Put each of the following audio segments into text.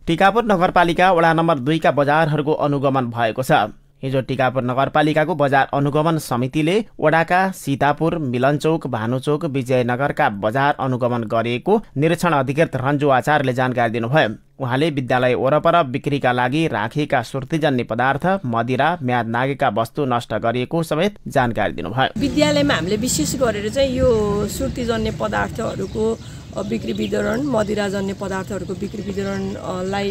टिकापुर नगरपालिका वडा नम्बर 2 का बजारहरूको अनुगमन भएको छ। हिजो टिकापुर नगरपालिकाको बजार अनुगमन समितिले वडाका सीतापुर, मिलनचौक, भानुचोक, विजयनगरका बजार अनुगमन गरिएको निरीक्षण अधिकृत रन्जु आचार्यले जानकारी दिनुभयो। उहाँले विद्यालय वरपर बिक्रीका लागि राखिएका सुर्तीजन्य पदार्थ, मदिरा, म्याद नागेका वस्तु नष्ट गरिएको समेत जानकारी दिनुभयो। विद्यालयमा हामीले विशेष गरेर चाहिँ यो सुर्तीजन्य पदार्थहरूको बिक्री वितरण, मदिराजन्य पदार्थहरूको बिक्री वितरणलाई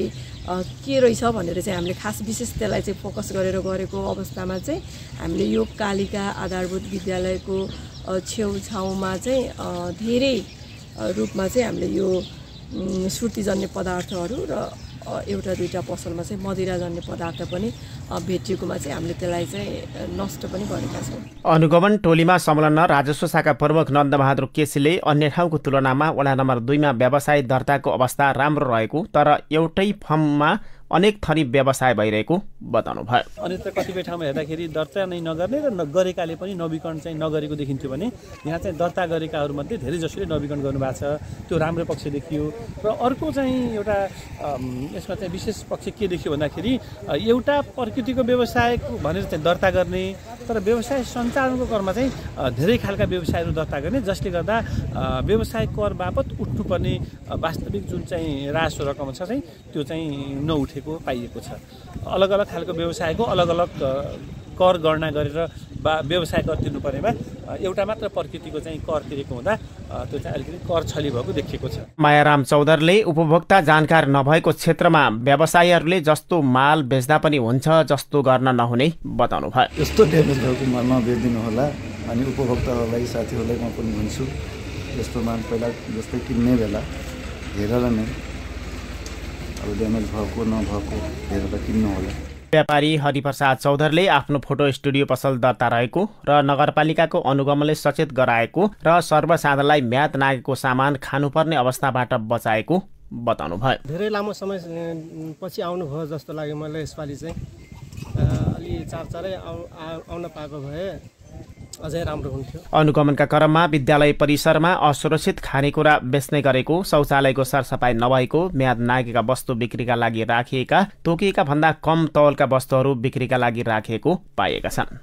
के रहेछ भनेर चाहिँ हामीले खास विशेष त्यसलाई चाहिँ फोकस गरेर गरेको अवस्थामा चाहिँ हामीले यो कालिका आधारभूत विद्यालयको छेउछाउमा चाहिँ धेरै रूपमा चाहिँ हामीले यो सुर्तीजन्य पदार्थहरू र एउटा दुईटा पसलमा चाहिँ मदिराजन्य पदार्थ पनि भेटिएकोमा चाहिँ हामीले त्यसलाई चाहिँ नष्ट पनि गरेका छौँ। अनुगमन टोलीमा संलग्न राजस्व शाखा प्रमुख नन्दबहादुर केसीले अन्य ठाउँको तुलनामा वडा नम्बर 2 मा व्यवसाय दर्ताको अवस्था राम्रो रहेको तर एउटै फर्ममा अनेक थरी व्यवसाय भइरहेको बताउनु भयो। अन्यत्र कतिपय ठाउँमा हेर्दाखेरि दर्ता नै नगर्ने र गरेकाले पनि नवीकरण चाहिँ नगरेको देखिन्थ्यो भने यहाँ चाहिँ दर्ता गरेकाहरूमध्ये धेरै जसोले नवीकरण गर्नुभएको छ, त्यो राम्रो पक्ष देखियो। र अर्को चाहिँ एउटा यसमा चाहिँ विशेष पक्ष के देखियो भन्दाखेरि एउटा प्रकृतिको व्यवसाय भनेर चाहिँ दर्ता गर्ने तर व्यवसाय सञ्चालनको क्रममा चाहिँ धेरै खालका व्यवसायहरू दर्ता गर्ने, जसले गर्दा व्यवसाय कर बापत उठ्नुपर्ने वास्तविक जुन चाहिँ राजस्व रकम छ चाहिँ त्यो चाहिँ नउठेको पाइएको छ। अलग अलग खालको व्यवसायको अलग अलग कर गणना गरेर व्यवसाय कर तिर्नु परेमा एउटा मात्र प्रकृतिको चाहिँ कर तिरेको हुँदा त्यो चाहिँ अलिकति कर छली भएको देखिएको छ। मायाराम चौधरीले उपभोक्ता जानकार नभएको क्षेत्रमा व्यवसायीहरूले जस्तो माल बेच्दा पनि हुन्छ जस्तो गर्न नहुने बताउनु भयो। यस्तो ड्यामेज भएको माल नबेचिदिनु होला अनि उपभोक्ताहरूलाई, साथीहरूलाई म पनि भन्छु यस्तो माल पहिला जस्तै किन्ने बेला हेरेर नै अब ड्यामेज भएको नभएको हेरेर किन्नु होला। व्यापारी हरिप्रसाद चौधरीले आफ्नो फोटो स्टुडियो पसल दर्ता रहेको र नगरपालिकाको अनुगमनले सचेत गराएको र सर्वसाधारणलाई म्याद नागेको सामान खानुपर्ने अवस्थाबाट बचाएको बताउनु भयो। धेरै लामो समय पछि आउनुभयो जस्तो लाग्यो मलाई यसपालि चाहिँ। अलि चारचारै आउन पाएको भए अझै राम्रो हुन्थ्यो। अनुगमनका क्रममा विद्यालय परिसरमा असुरक्षित खानेकुरा बेच्ने गरेको, शौचालयको सरसफाई नभएको, म्याद नागेका वस्तु बिक्रीका लागि राखिएका, तोकिएका भन्दा कम तौलका वस्तुहरू बिक्रीका लागि राखिएको पाइएका छन्।